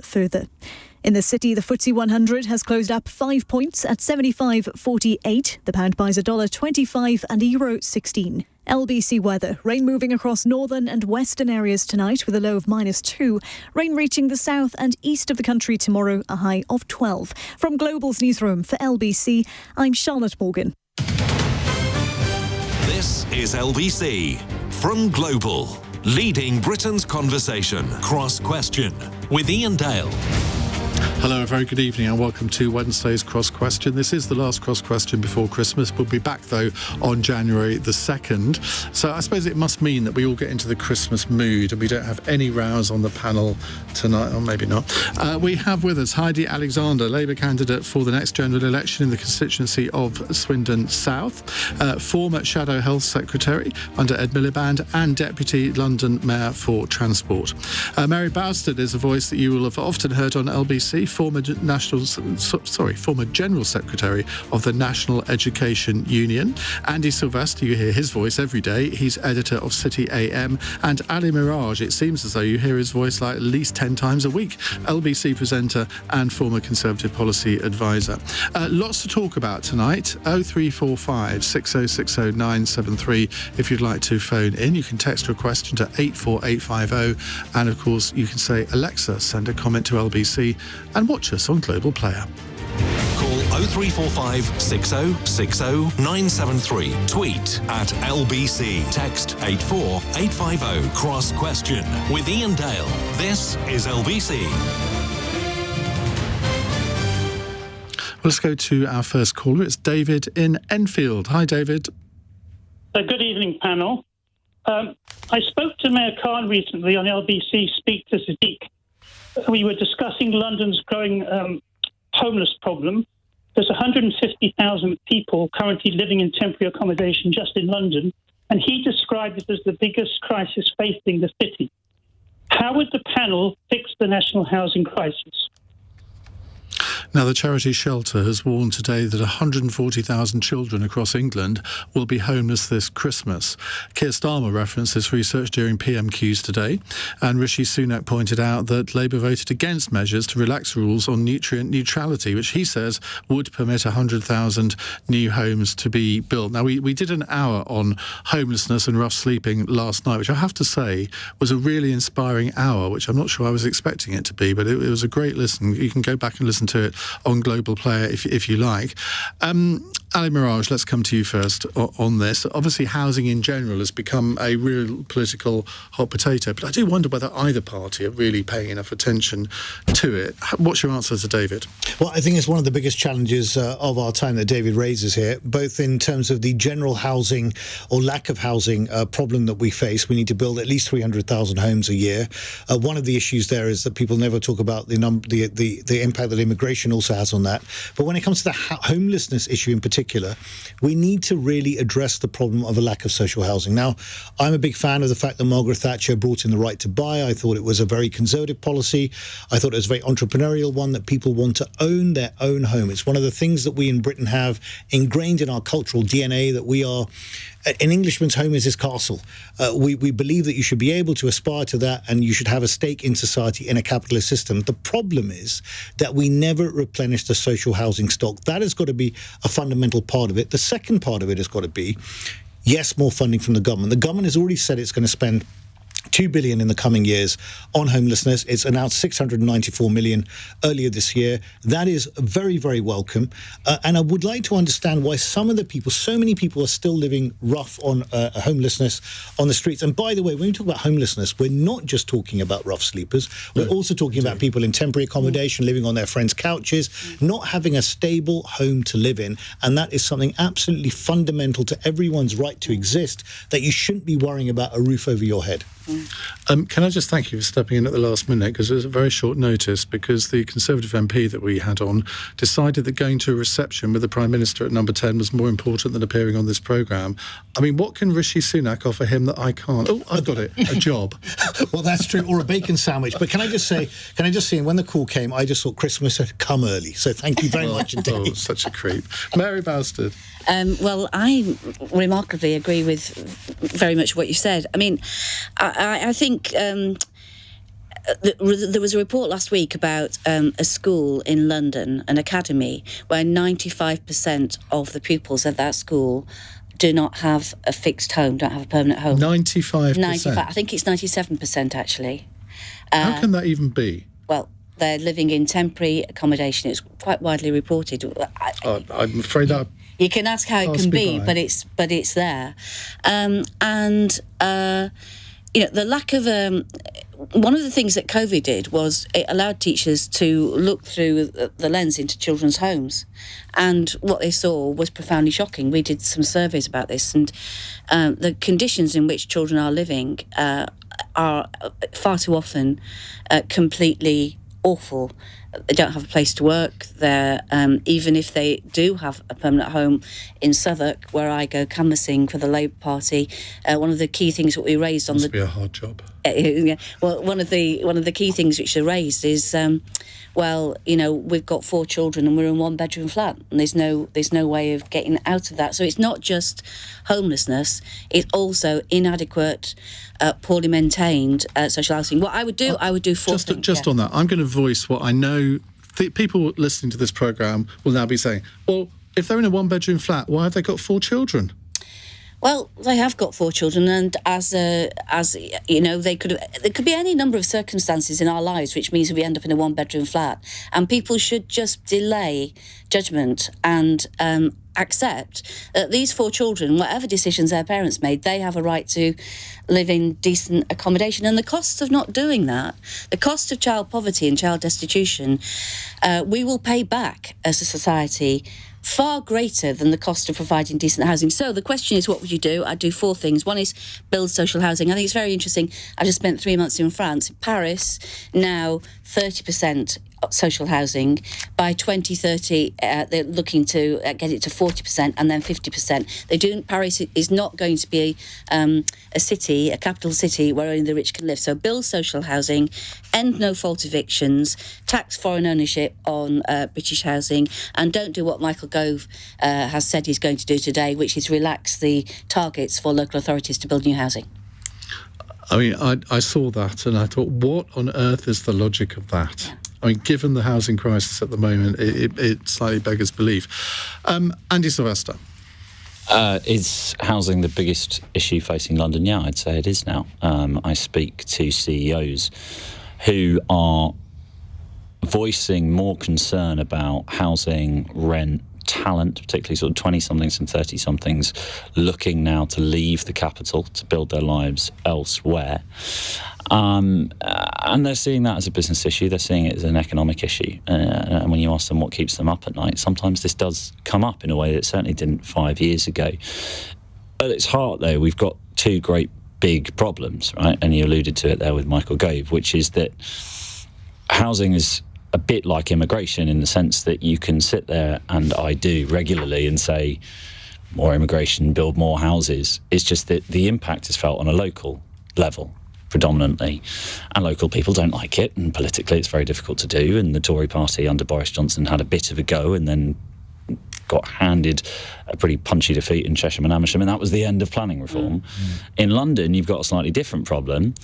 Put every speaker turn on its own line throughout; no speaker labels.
further. In the city, the FTSE 100 has closed up 5 points at 75.48. The pound buys $1.25 and €1.16. LBC weather. Rain moving across northern and western areas tonight with a low of -2. Rain reaching the south and east of the country tomorrow, a high of 12. From Global's newsroom for LBC, I'm Charlotte Morgan.
This is LBC from Global, leading Britain's conversation. Cross Question with Iain Dale.
Hello, a very good evening and welcome to Wednesday's Cross Question. This is the last Cross Question before Christmas. We'll be back, though, on January the 2nd. So I suppose it must mean that we all get into the Christmas mood and we don't have any rows on the panel tonight, or maybe not. We have with us Heidi Alexander, Labour candidate for the next general election in the constituency of Swindon South, former Shadow Health Secretary under Ed Miliband and Deputy London Mayor for Transport. Mary Bousted is a voice that you will have often heard on LBC, former General Secretary of the National Education Union. Andy Silvester, you hear his voice every day. He's editor of City AM. And Ali Miraj, it seems as though you hear his voice like at least 10 times a week. LBC presenter and former Conservative policy advisor. Lots to talk about tonight. 0345 6060 973 if you'd like to phone in. You can text your question to 84850. And of course, you can say, Alexa, send a comment to LBC and watch us on Global Player.
Call 0345 6060 973. Tweet at LBC. Text 84850. Cross Question with Iain Dale. This is LBC.
Let's go to our first caller. It's David in Enfield. Hi, David.
Good evening, panel. I spoke to Mayor Khan recently on LBC Speak to Sadiq. We were discussing London's growing homeless problem. There's 150,000 people currently living in temporary accommodation just in London, and he described it as the biggest crisis facing the city. How would the panel fix the national housing crisis?
Now, the charity Shelter has warned today that 140,000 children across England will be homeless this Christmas. Keir Starmer referenced this research during PMQs today, and Rishi Sunak pointed out that Labour voted against measures to relax rules on nutrient neutrality, which he says would permit 100,000 new homes to be built. Now, we did an hour on homelessness and rough sleeping last night, which I have to say was a really inspiring hour, which I'm not sure I was expecting it to be, but it was a great listen. You can go back and listen to it on Global Player if you like. Ali Miraj, let's come to you first on this. Obviously, housing in general has become a real political hot potato, but I do wonder whether either party are really paying enough attention to it. What's your answer to David?
Well, I think it's one of the biggest challenges of our time that David raises here, both in terms of the general housing or lack of housing problem that we face. We need to build at least 300,000 homes a year. One of the issues there is that people never talk about the impact that immigration also has on that. But when it comes to the homelessness issue in particular, we need to really address the problem of a lack of social housing. Now, I'm a big fan of the fact that Margaret Thatcher brought in the right to buy. I thought it was a very conservative policy. I thought it was a very entrepreneurial one, that people want to own their own home. It's one of the things that we in Britain have ingrained in our cultural DNA, that we are... An Englishman's home is his castle. We believe that you should be able to aspire to that, and you should have a stake in society in a capitalist system. The problem is that we never replenish the social housing stock. That has got to be a fundamental part of it. The second part of it has got to be, yes, more funding from the government. The government has already said it's going to spend $2 billion in the coming years on homelessness. It's announced $694 million earlier this year. That is very, very welcome. And I would like to understand why some of the people, so many people, are still living rough on homelessness on the streets. And by the way, when we talk about homelessness, we're not just talking about rough sleepers. We're also talking about people in temporary accommodation, living on their friends' couches, not having a stable home to live in. And that is something absolutely fundamental to everyone's right to exist, that you shouldn't be worrying about a roof over your head.
Can I just thank you for stepping in at the last minute, because it was a very short notice, because the Conservative MP that we had on decided that going to a reception with the Prime Minister at number 10 was more important than appearing on this programme. I mean, what can Rishi Sunak offer him that I can't? Oh, I've got it, a job.
Well, that's true, or a bacon sandwich. But can I just say, when the call came, I just thought Christmas had come early. So thank you very much indeed.
Oh, such a creep. Mary Bousted.
Well, I remarkably agree with very much what you said. I mean, I think there was a report last week about a school in London, an academy, where 95% of the pupils at that school do not have a fixed home, don't have a permanent home.
95%?
95%. I think it's 97%, actually.
How can that even be?
Well, they're living in temporary accommodation. It's quite widely reported.
I'm afraid that...
You can ask how it can be, but it's there. The lack of... one of the things that COVID did was it allowed teachers to look through the lens into children's homes, and what they saw was profoundly shocking. We did some surveys about this, and the conditions in which children are living are far too often completely awful. They don't have a place to work. They're even if they do have a permanent home in Southwark, where I go canvassing for the Labour Party, one of the key things that we raised on
must be a hard job.
Yeah, well, one of the key things which are raised is, we've got 4 children and we're in 1-bedroom flat, and there's no way of getting out of that. So it's not just homelessness; it's also inadequate, poorly maintained social housing. What I would do, I would do 4 things.
Just on that, I'm going to voice what I know. People listening to this programme will now be saying, well, if they're in a 1-bedroom flat, why have they got 4 children?
Well, they have got 4 children, and as you know, there could be any number of circumstances in our lives which means we end up in a 1-bedroom flat, and people should just delay judgment and accept that these 4 children, whatever decisions their parents made, they have a right to live in decent accommodation. And the costs of not doing that, the cost of child poverty and child destitution, we will pay back as a society far greater than the cost of providing decent housing. So the question is, what would you do? I'd do 4 things. One is build social housing. I think it's very interesting. I just spent 3 months in France. Paris, now 30% social housing. By 2030, they're looking to get it to 40% and then 50%. Paris is not going to be a capital city where only the rich can live. So build social housing, end no-fault evictions, tax foreign ownership on British housing, and don't do what Michael Gove has said he's going to do today, which is relax the targets for local authorities to build new housing.
I mean, I saw that and I thought, what on earth is the logic of that? Yeah. I mean, given the housing crisis at the moment, it slightly beggars belief. Andy Silvester.
Is housing the biggest issue facing London? Yeah, I'd say it is now. I speak to CEOs who are voicing more concern about housing, rent, talent, particularly sort of 20-somethings and 30-somethings, looking now to leave the capital to build their lives elsewhere. And they're seeing that as a business issue. They're seeing it as an economic issue. And when you ask them what keeps them up at night, sometimes this does come up in a way that it certainly didn't 5 years ago. At its heart, though, we've got 2 great big problems, right? And you alluded to it there with Michael Gove, which is that housing is a bit like immigration in the sense that you can sit there, and I do regularly, and say more immigration, build more houses. It's just that the impact is felt on a local level predominantly, and local people don't like it, and politically it's very difficult to do. And the Tory party under Boris Johnson had a bit of a go and then got handed a pretty punchy defeat in Chesham and Amersham, and that was the end of planning reform. In London, you've got a slightly different problem,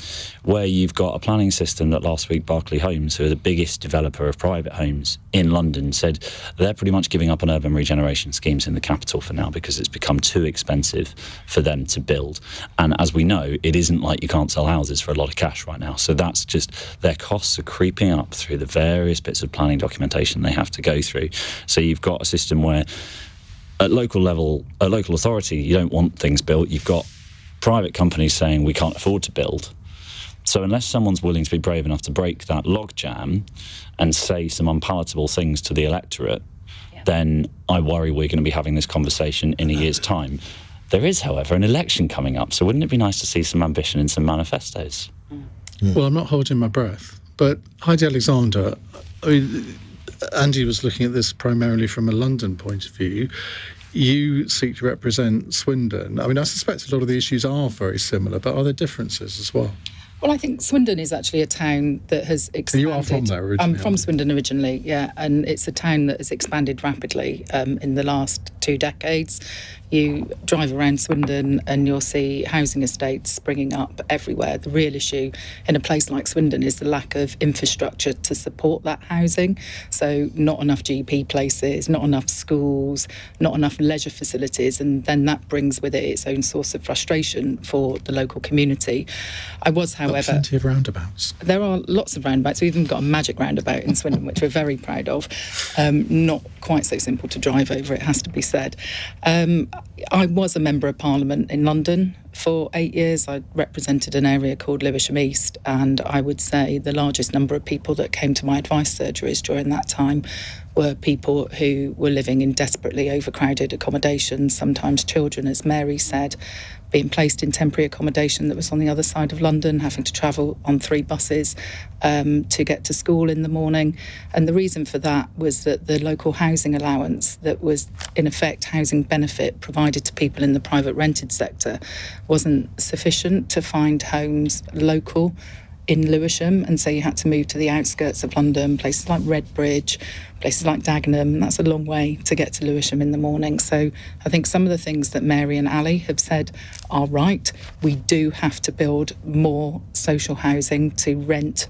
where you've got a planning system that last week Berkeley Homes, who are the biggest developer of private homes in London, said they're pretty much giving up on urban regeneration schemes in the capital for now because it's become too expensive for them to build. And as we know, it isn't like you can't sell houses for a lot of cash right now. So that's just, their costs are creeping up through the various bits of planning documentation they have to go through. So you've got a system where at local level, a local authority, you don't want things built. You've got private companies saying we can't afford to build. So unless someone's willing to be brave enough to break that logjam and say some unpalatable things to the electorate, then I worry we're going to be having this conversation in a year's time. There is, however, an election coming up, so wouldn't it be nice to see some ambition in some manifestos?
Well, I'm not holding my breath, but Heidi Alexander, I mean, Andy was looking at this primarily from a London point of view. You seek to represent Swindon. I mean, I suspect a lot of the issues are very similar, but are there differences as well?
Well, I think Swindon is actually a town that has expanded.
You are from there originally?
I'm from Swindon originally, yeah, and it's a town that has expanded rapidly in the last 2 decades. You drive around Swindon and you'll see housing estates springing up everywhere. The real issue in a place like Swindon is the lack of infrastructure to support that housing. So not enough GP places, not enough schools, not enough leisure facilities, and then that brings with it its own source of frustration for the local community. I was, however...
plenty of roundabouts.
There are lots of roundabouts. We've even got a magic roundabout in Swindon, which we're very proud of. Not quite so simple to drive over, it has to be said. I was a Member of Parliament in London for 8 years. I represented an area called Lewisham East, and I would say the largest number of people that came to my advice surgeries during that time were people who were living in desperately overcrowded accommodations, sometimes children, as Mary said, being placed in temporary accommodation that was on the other side of London, having to travel on 3 buses to get to school in the morning. And the reason for that was that the local housing allowance that was, in effect, housing benefit provided to people in the private rented sector wasn't sufficient to find homes local in Lewisham, and so you had to move to the outskirts of London, places like Redbridge, places like Dagenham. That's a long way to get to Lewisham in the morning. So I think some of the things that Mary and Ali have said are right. We do have to build more social housing to rent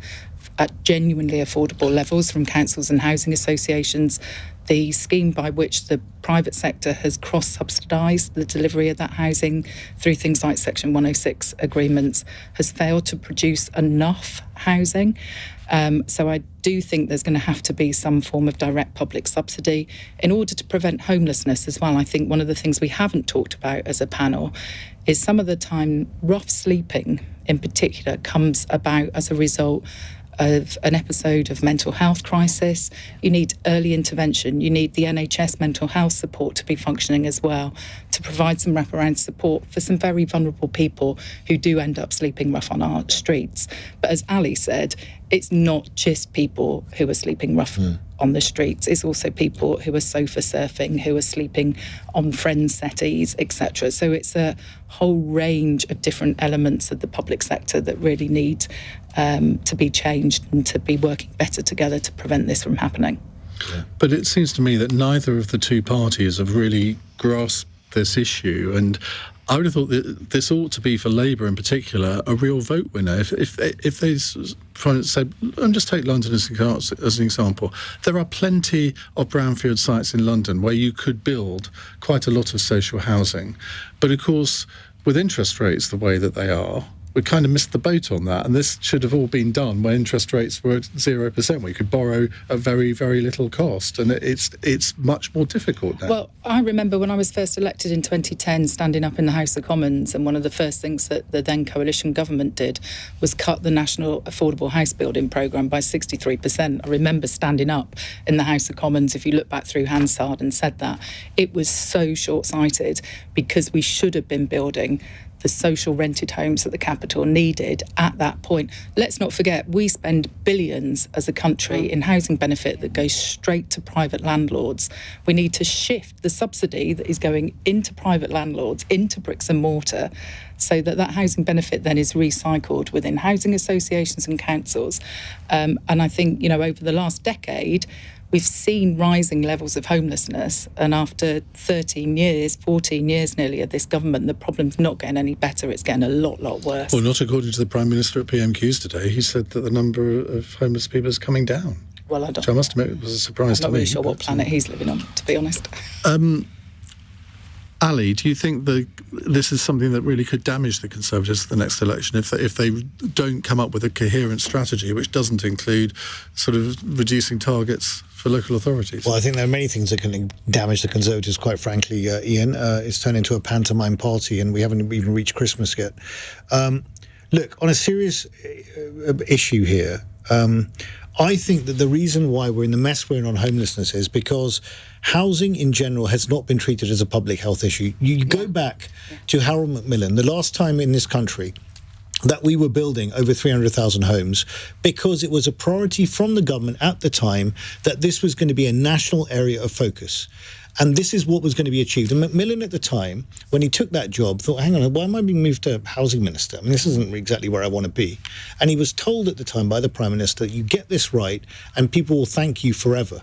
at genuinely affordable levels from councils and housing associations. The scheme by which the private sector has cross-subsidised the delivery of that housing through things like Section 106 agreements has failed to produce enough housing. So I do think there's going to have to be some form of direct public subsidy in order to prevent homelessness as well. I think one of the things we haven't talked about as a panel is some of the time rough sleeping in particular comes about as a result of an episode of mental health crisis. You need early intervention. You need the NHS mental health support to be functioning as well, to provide some wraparound support for some very vulnerable people who do end up sleeping rough on our streets. But as Ali said, it's not just people who are sleeping rough on the streets. It's also people who are sofa surfing, who are sleeping on friends' settees, etc. So it's a whole range of different elements of the public sector that really need to be changed and to be working better together to prevent this from happening.
Yeah. But it seems to me that neither of the two parties have really grasped this issue, and I would have thought that this ought to be, for Labour in particular, a real vote winner. If they try to say, and just take London as an example, there are plenty of brownfield sites in London where you could build quite a lot of social housing. But of course, with interest rates the way that they are, we kind of missed the boat on that, and this should have all been done when interest rates were at 0%, where you could borrow at very, very little cost, and it's much more difficult now.
Well, I remember when I was first elected in 2010, standing up in the House of Commons, and one of the first things that the then coalition government did was cut the National Affordable House Building Programme by 63%. I remember standing up in the House of Commons, if you look back through Hansard, and said that. It was so short-sighted, because we should have been building the social rented homes that the capital needed at that point. Let's not forget, we spend billions as a country in housing benefit that goes straight to private landlords. We need to shift the subsidy that is going into private landlords, into bricks and mortar, so that housing benefit then is recycled within housing associations and councils. And I think, over the last decade, we've seen rising levels of homelessness, and after 13 years, 14 years nearly of this government, the problem's not getting any better, it's getting a lot worse.
Well, not according to the Prime Minister at PMQs today. He said that the number of homeless people is coming down.
Well, I don't.
Which I must admit was a surprise to me.
I'm not really sure what planet he's living on, to be honest.
Ali, do you think that this is something that really could damage the Conservatives at the next election if they don't come up with a coherent strategy which doesn't include sort of reducing targets for local authorities?
Well, I think there are many things that can damage the Conservatives, quite frankly, Ian. It's turned into a pantomime party, and we haven't even reached Christmas yet. Look, on a serious issue here, I think that the reason why we're in the mess we're in on homelessness is because housing in general has not been treated as a public health issue. You go back to Harold Macmillan, the last time in this country that we were building over 300,000 homes, because it was a priority from the government at the time that this was going to be a national area of focus. And this is what was going to be achieved. And Macmillan at the time, when he took that job, thought, hang on, why am I being moved to housing minister? I mean, this isn't exactly where I want to be. And he was told at the time by the Prime Minister, you get this right and people will thank you forever.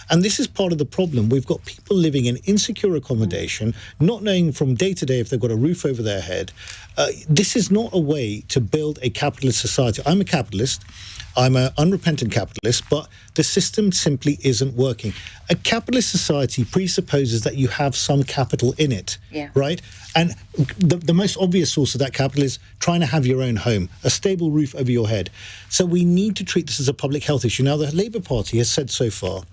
And this is part of the problem. We've got people living in insecure accommodation, not knowing from day to day if they've got a roof over their head. This is not a way to build a capitalist society. I'm a capitalist. I'm an unrepentant capitalist, but the system simply isn't working. A capitalist society presupposes that you have some capital in it, right? And the most obvious source of that capital is trying to have your own home, a stable roof over your head. So we need to treat this as a public health issue. Now, the Labour Party has said so far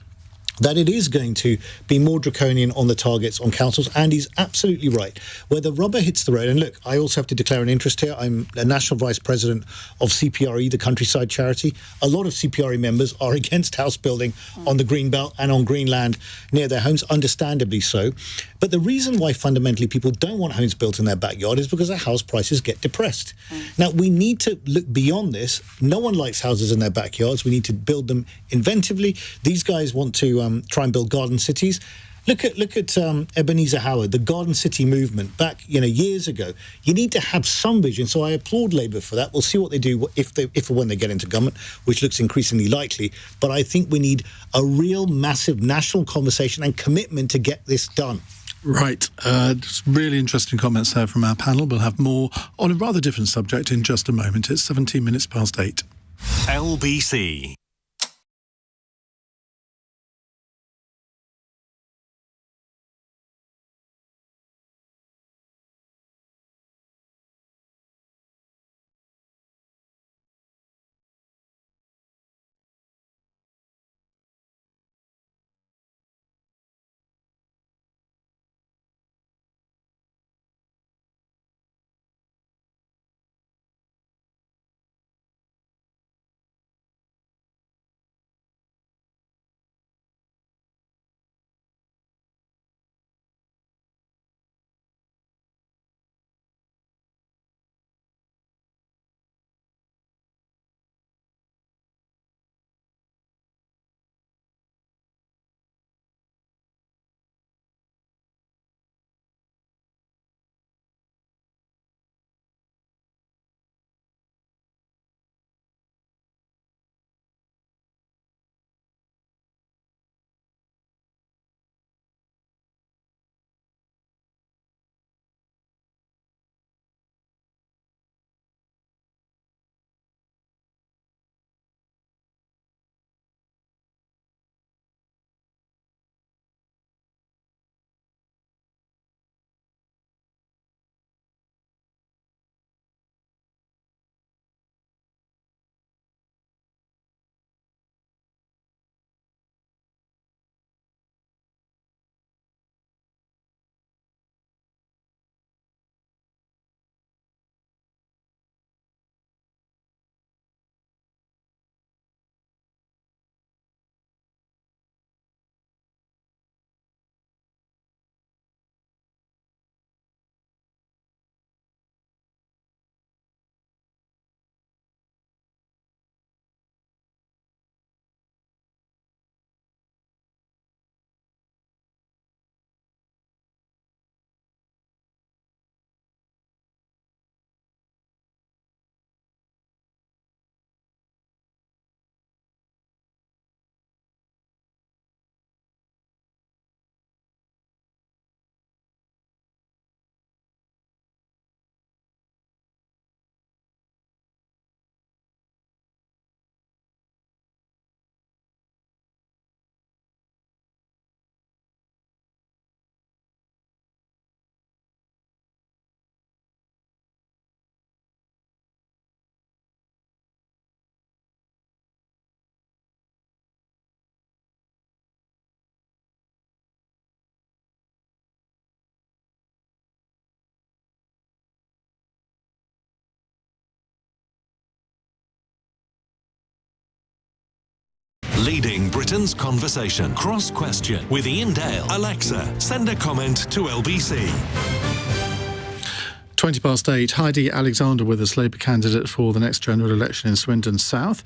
that it is going to be more draconian on the targets on councils, and he's absolutely right. Where the rubber hits the road, and look, I also have to declare an interest here. I'm a national vice president of CPRE, the countryside charity. A lot of CPRE members are against house building on the green belt and on green land near their homes, understandably so. But the reason why fundamentally people don't want homes built in their backyard is because their house prices get depressed. Now, we need to look beyond this. No one likes houses in their backyards. We need to build them inventively. These guys want to try and build garden cities. Look at Ebenezer Howard, the garden city movement back years ago. You need to have some vision. So I applaud Labour for that. We'll see what they do if or when they get into government, which looks increasingly likely. But I think we need a real massive national conversation and commitment to get this done.
Right. Just really interesting comments there from our panel. We'll have more on a rather different subject in just a moment. It's 17 minutes past 8.
LBC. Leading Britain's conversation. Cross Question with Iain Dale. Alexa, send a comment to LBC.
8:20. Heidi Alexander with us, Labour candidate for the next general election in Swindon South.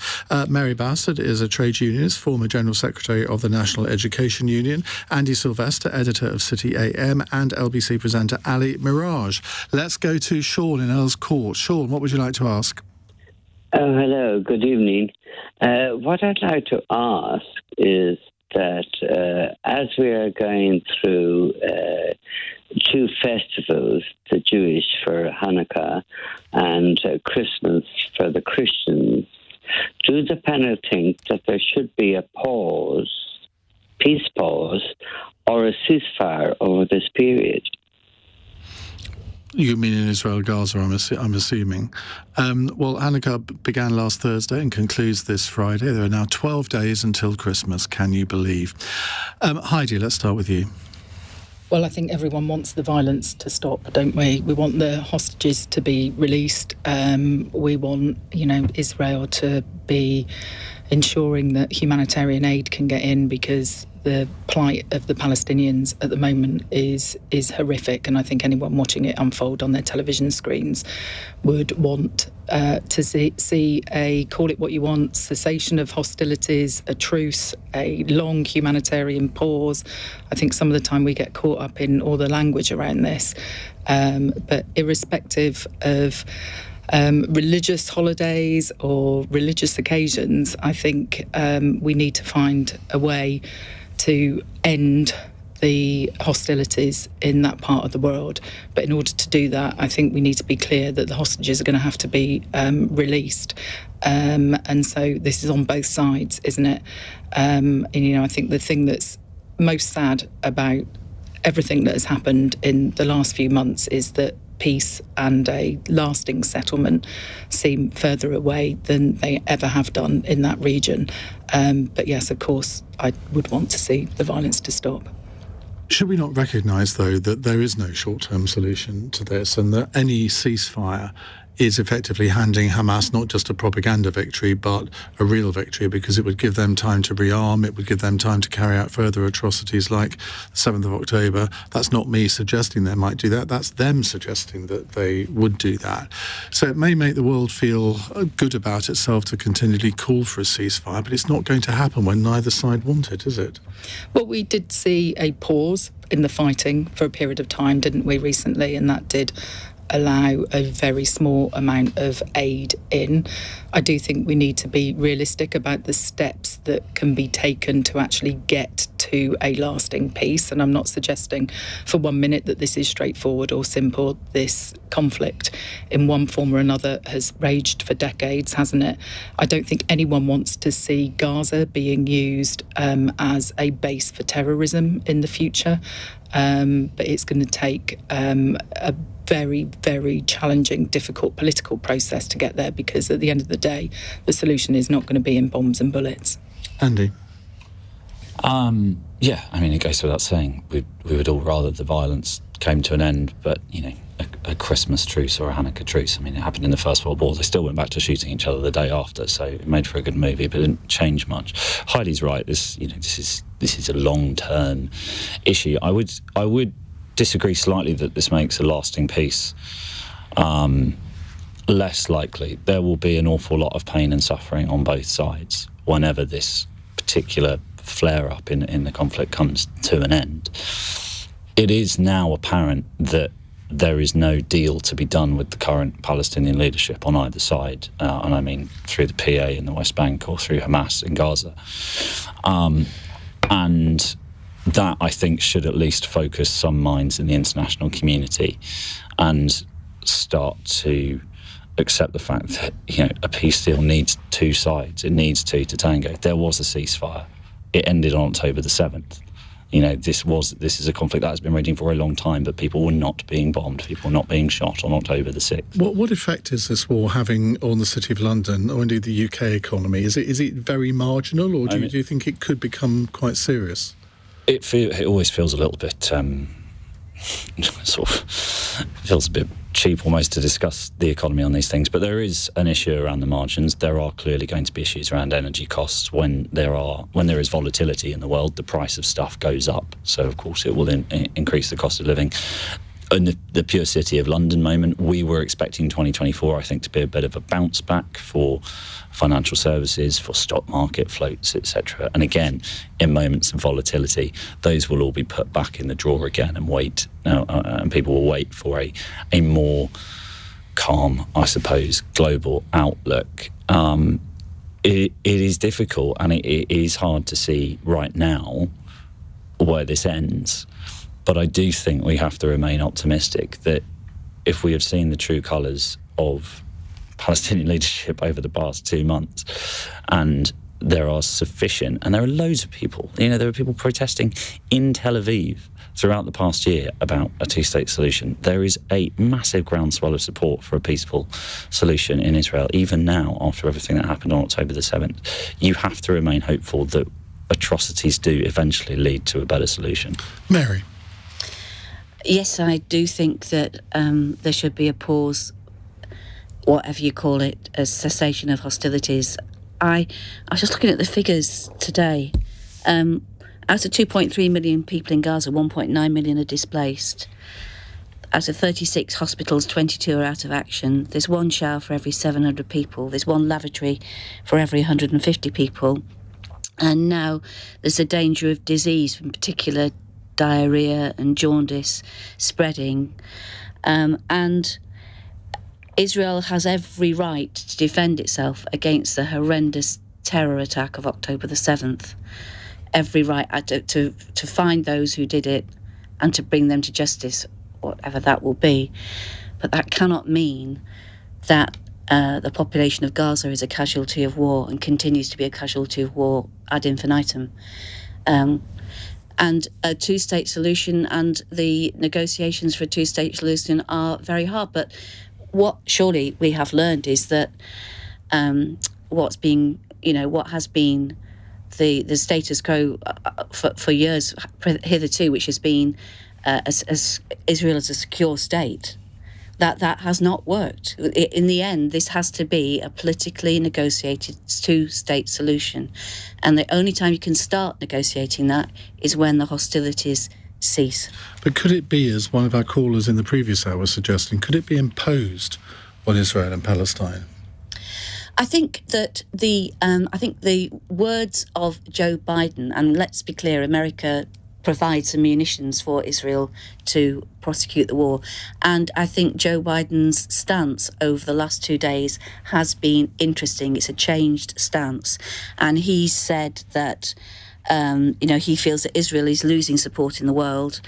Mary Bousted is a trade unionist, former General Secretary of the National Education Union. Andy Silvester, editor of City AM, and LBC presenter Ali Miraj. Let's go to Sean in Earls Court. Sean, what would you like to ask?
Oh, hello. Good evening. What I'd like to ask is that as we are going through two festivals, the Jewish for Hanukkah and Christmas for the Christians, do the panel think that there should be a peace pause, or a ceasefire over this period?
You mean in Israel-Gaza, I'm assuming. Well, Hanukkah began last Thursday and concludes this Friday. There are now 12 days until Christmas, can you believe? Heidi, let's start with you.
Well, I think everyone wants the violence to stop, don't we? We want the hostages to be released. We want, Israel to be ensuring that humanitarian aid can get in, because the plight of the Palestinians at the moment is horrific, and I think anyone watching it unfold on their television screens would want to see a, call it what you want, cessation of hostilities, a truce, a long humanitarian pause. I think some of the time we get caught up in all the language around this, but irrespective of religious holidays or religious occasions, I think we need to find a way to end the hostilities in that part of the world. But in order to do that, I think we need to be clear that the hostages are going to have to be released. And so this is on both sides, isn't it? And, I think the thing that's most sad about everything that has happened in the last few months is that peace and a lasting settlement seem further away than they ever have done in that region. But yes, of course, I would want to see the violence to stop.
Should we not recognise, though, that there is no short-term solution to this, and that any ceasefire is effectively handing Hamas not just a propaganda victory, but a real victory, because it would give them time to rearm, it would give them time to carry out further atrocities like the 7th of October. That's not me suggesting they might do that, that's them suggesting that they would do that. So it may make the world feel good about itself to continually call for a ceasefire, but it's not going to happen when neither side want it, is it?
Well, we did see a pause in the fighting for a period of time, didn't we, recently, and that did allow a very small amount of aid in. I do think we need to be realistic about the steps that can be taken to actually get to a lasting peace, and I'm not suggesting for 1 minute that this is straightforward or simple. This conflict in one form or another has raged for decades, hasn't it? I don't think anyone wants to see Gaza being used as a base for terrorism in the future, but it's going to take a very, very challenging, difficult political process to get there, because at the end of the day, the solution is not going to be in bombs and bullets.
Andy?
Yeah, I mean, it goes without saying, we would all rather the violence came to an end, but, a Christmas truce or a Hanukkah truce, I mean, it happened in the First World War. They still went back to shooting each other the day after, so it made for a good movie, but it didn't change much. Heidi's right, this is a long-term issue. I would disagree slightly that this makes a lasting peace less likely. There will be an awful lot of pain and suffering on both sides whenever this particular flare-up in the conflict comes to an end. It is now apparent that there is no deal to be done with the current Palestinian leadership on either side, and I mean through the PA in the West Bank or through Hamas in Gaza. And that, I think, should at least focus some minds in the international community and start to accept the fact that, a peace deal needs two sides. It needs two to tango. There was a ceasefire. It ended on October the 7th. This is a conflict that has been raging for a long time, but people were not being bombed, people were not being shot on October the 6th.
What effect is this war having on the City of London, or indeed the UK economy? Is it very marginal, or do you think it could become quite serious?
It always feels a little bit feels a bit cheap almost to discuss the economy on these things, but there is an issue around the margins. There are clearly going to be issues around energy costs. When there is volatility in the world, the price of stuff goes up, so of course it will increase the cost of living. in the pure city of London moment, we were expecting 2024, I think, to be a bit of a bounce back for financial services, for stock market floats, etc. And again, in moments of volatility, those will all be put back in the drawer again and wait. And people will wait for a more calm, I suppose, global outlook. It is difficult, and it is hard to see right now where this ends. But I do think we have to remain optimistic that if we have seen the true colours of Palestinian leadership over the past 2 months, and there are sufficient, and there are loads of people, there are people protesting in Tel Aviv throughout the past year about a two-state solution. There is a massive groundswell of support for a peaceful solution in Israel, even now, after everything that happened on October the 7th. You have to remain hopeful that atrocities do eventually lead to a better solution.
Mary?
Yes, I do think that there should be a pause, whatever you call it, a cessation of hostilities. I was just looking at the figures today. Out of 2.3 million people in Gaza, 1.9 million are displaced. Out of 36 hospitals, 22 are out of action. There's one shower for every 700 people. There's one lavatory for every 150 people. And now there's a danger of disease, in particular diarrhea and jaundice spreading. And Israel has every right to defend itself against the horrendous terror attack of October the 7th. Every right to find those who did it and to bring them to justice, whatever that will be. But that cannot mean that the population of Gaza is a casualty of war and continues to be a casualty of war ad infinitum. And a two-state solution and the negotiations for a two-state solution are very hard. But what surely we have learned is that what has been the status quo for years hitherto, which has been as Israel as a secure state, that has not worked. In the end, this has to be a politically negotiated two-state solution. And the only time you can start negotiating that is when the hostilities cease.
But could it be, as one of our callers in the previous hour was suggesting, could it be imposed on Israel and Palestine?
I think that the words of Joe Biden, and let's be clear, America provides some munitions for Israel to prosecute the war. And I think Joe Biden's stance over the last 2 days has been interesting. It's a changed stance. And he said that, he feels that Israel is losing support in the world,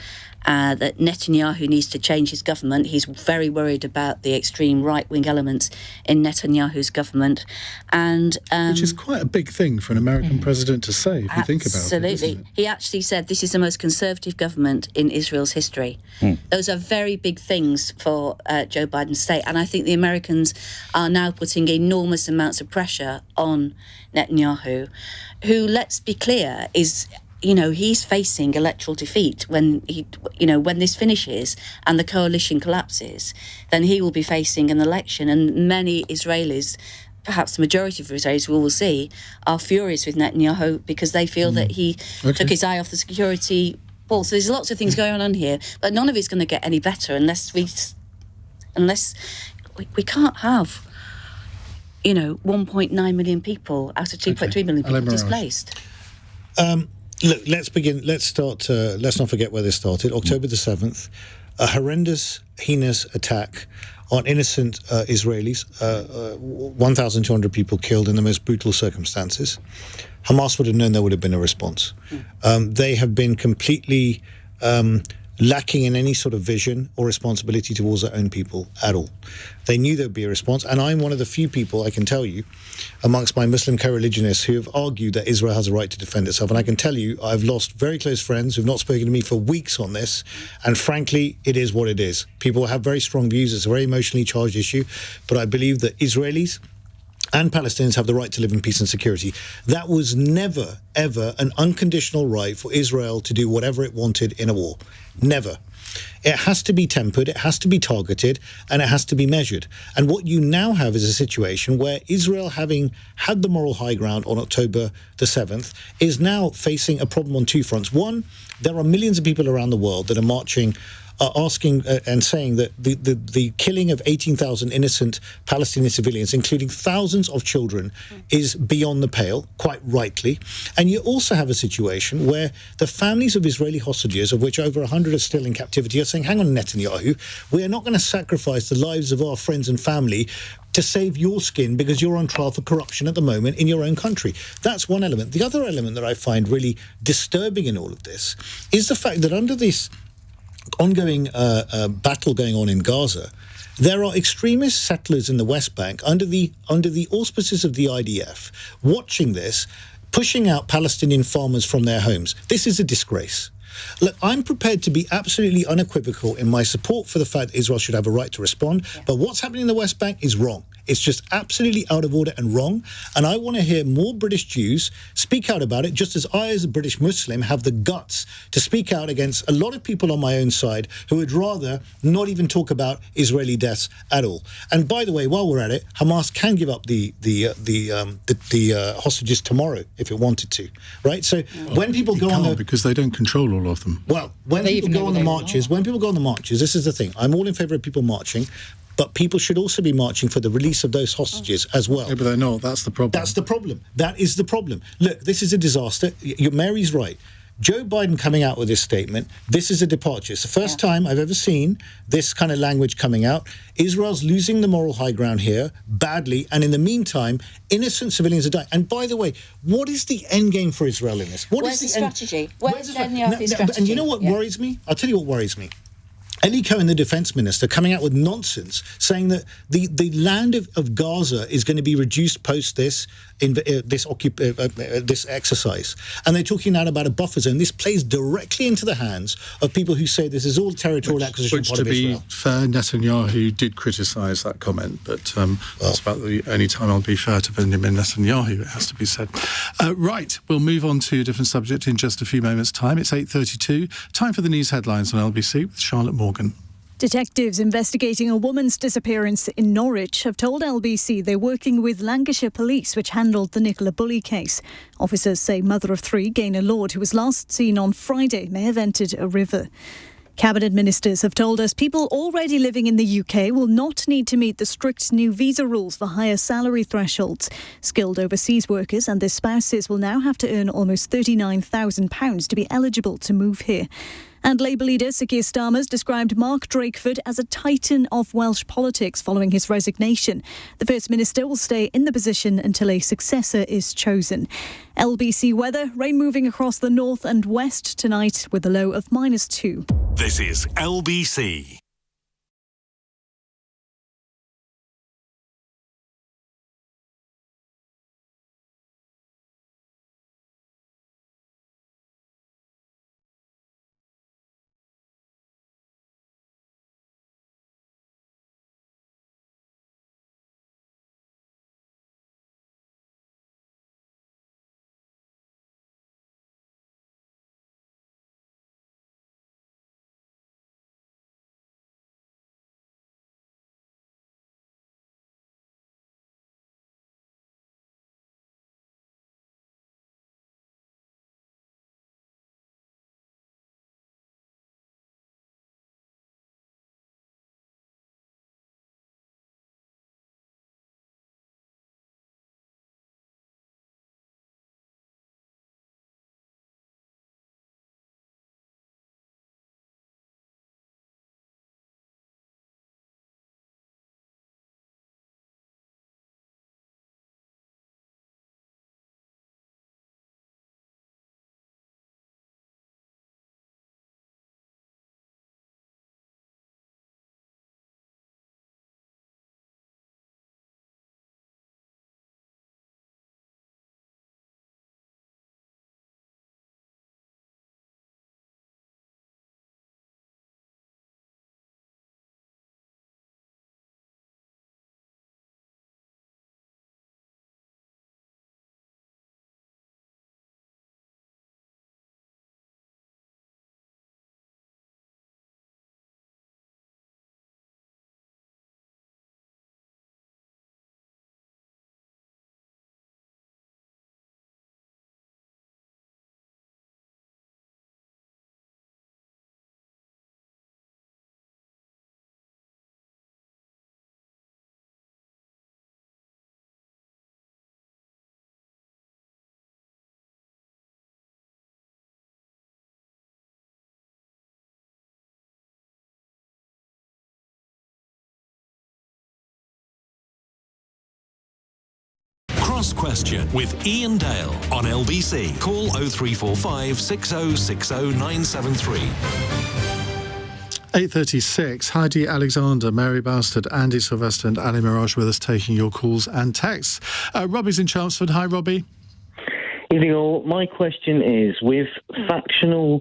that Netanyahu needs to change his government. He's very worried about the extreme right-wing elements in Netanyahu's government. And
which is quite a big thing for an American president to say, if you think about it.
Absolutely. He actually said this is the most conservative government in Israel's history. Those are very big things for Joe Biden to say. And I think the Americans are now putting enormous amounts of pressure on Netanyahu, who, let's be clear, is... he's facing electoral defeat when when this finishes and the coalition collapses, then he will be facing an election. And many Israelis, perhaps the majority of Israelis, we will see, are furious with Netanyahu because they feel that he took his eye off the security ball. So there's lots of things going on here, but none of it's going to get any better unless we can't have 1.9 million people out of 2.3 million people displaced.
Look, let's begin. Let's start. Let's not forget where this started. October the 7th, a horrendous, heinous attack on innocent Israelis. 1,200 people killed in the most brutal circumstances. Hamas would have known there would have been a response. They have been completely lacking in any sort of vision or responsibility towards their own people at all. They knew there would be a response, and I'm one of the few people, I can tell you, amongst my Muslim co-religionists who have argued that Israel has a right to defend itself. And I can tell you, I've lost very close friends who've not spoken to me for weeks on this, and frankly, it is what it is. People have very strong views. It's a very emotionally charged issue, but I believe that Israelis and Palestinians have the right to live in peace and security. That was never, ever an unconditional right for Israel to do whatever it wanted in a war. Never. It has to be tempered, it has to be targeted, and it has to be measured. And what you now have is a situation where Israel, having had the moral high ground on October the 7th, is now facing a problem on two fronts. One, there are millions of people around the world that are marching are asking and saying that the killing of 18,000 innocent Palestinian civilians, including thousands of children, is beyond the pale, quite rightly. And you also have a situation where the families of Israeli hostages, of which over 100 are still in captivity, are saying, hang on, Netanyahu, we are not going to sacrifice the lives of our friends and family to save your skin because you're on trial for corruption at the moment in your own country. That's one element. The other element that I find really disturbing in all of this is the fact that under this ongoing battle going on in Gaza, there are extremist settlers in the West Bank under the auspices of the IDF watching this, pushing out Palestinian farmers from their homes. This is a disgrace. Look, I'm prepared to be absolutely unequivocal in my support for the fact that Israel should have a right to respond, but what's happening in the West Bank is wrong. It's just absolutely out of order and wrong, and I want to hear more British Jews speak out about it, just as I, as a British Muslim, have the guts to speak out against a lot of people on my own side who would rather not even talk about Israeli deaths at all. And by the way, while we're at it, Hamas can give up the hostages tomorrow if it wanted to, right? So when people go on
because they don't control all of them.
Well, when people go on the marches, this is the thing. I'm all in favour of people marching. But people should also be marching for the release of those hostages as well.
Yeah, but they're not. That's the problem.
That's the problem. That is the problem. Look, this is a disaster. Mary's right. Joe Biden coming out with this statement, this is a departure. It's the first time I've ever seen this kind of language coming out. Israel's losing the moral high ground here badly, and in the meantime, innocent civilians are dying. And by the way, what is the end game for Israel in this?
Where's the strategy? Where's Netanyahu's strategy?
And you know what worries me? I'll tell you what worries me. Eli Cohen, the defense minister, coming out with nonsense, saying that the land of Gaza is going to be reduced post this exercise. And they're talking now about a buffer zone. This plays directly into the hands of people who say this is all territorial acquisition part of Israel.
To be fair, Netanyahu did criticise that comment, but that's about the only time I'll be fair to Benjamin Netanyahu, it has to be said. Right, we'll move on to a different subject in just a few moments' time. It's 8:32. Time for the news headlines on LBC with Charlotte Morgan.
Detectives investigating a woman's disappearance in Norwich have told LBC they're working with Lancashire Police, which handled the Nicola Bulley case. Officers say mother of three, Gaynor Lord, who was last seen on Friday, may have entered a river. Cabinet ministers have told us people already living in the UK will not need to meet the strict new visa rules for higher salary thresholds. Skilled overseas workers and their spouses will now have to earn almost £39,000 to be eligible to move here. And Labour leader Sir Keir Starmer's described Mark Drakeford as a titan of Welsh politics following his resignation. The First Minister will stay in the position until a successor is chosen. LBC weather, rain moving across the north and west tonight with a low of -2.
This is LBC. Cross Question with Iain Dale on LBC. Call 0345 6060 973.
8:36. Heidi, Alexander, Mary Bousted, Andy, Silvester and Ali Miraj with us taking your calls and texts. Robbie's in Chelmsford. Hi, Robbie.
Evening all. My question is, with factional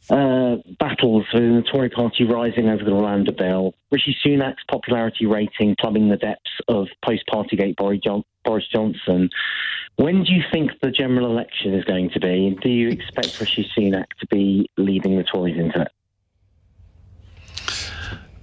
battles within the Tory party rising over the Miranda bill, Rishi Sunak's popularity rating plumbing the depths of post-Partygate Boris Johnson, when do you think the general election is going to be? And do you expect Rishi Sunak to be leading the Tories into it?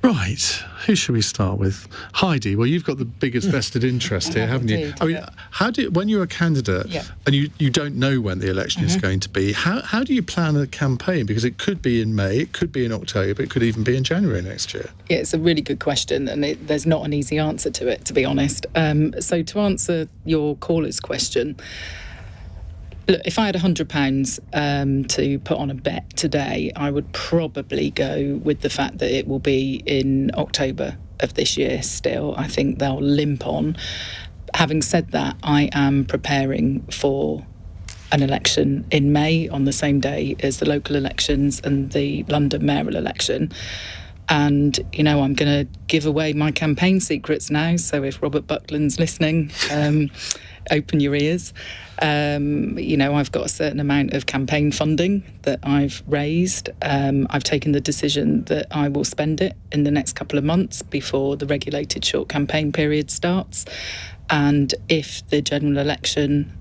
Right. Who should we start with? Heidi. Well, you've got the biggest vested interest here, haven't you? I mean, when you're a candidate and you don't know when the election is going to be, how do you plan a campaign? Because it could be in May, it could be in October, it could even be in January next year.
Yeah, it's a really good question, and there's not an easy answer to it, to be honest. So to answer your caller's question, look, if I had £100 to put on a bet today, I would probably go with the fact that it will be in October of this year still. I think they'll limp on. Having said that, I am preparing for an election in May on the same day as the local elections and the London mayoral election. And, you know, I'm going to give away my campaign secrets now. So if Robert Buckland's listening, open your ears. You know, I've got a certain amount of campaign funding that I've raised. I've taken the decision that I will spend it in the next couple of months before the regulated short campaign period starts. And if the general election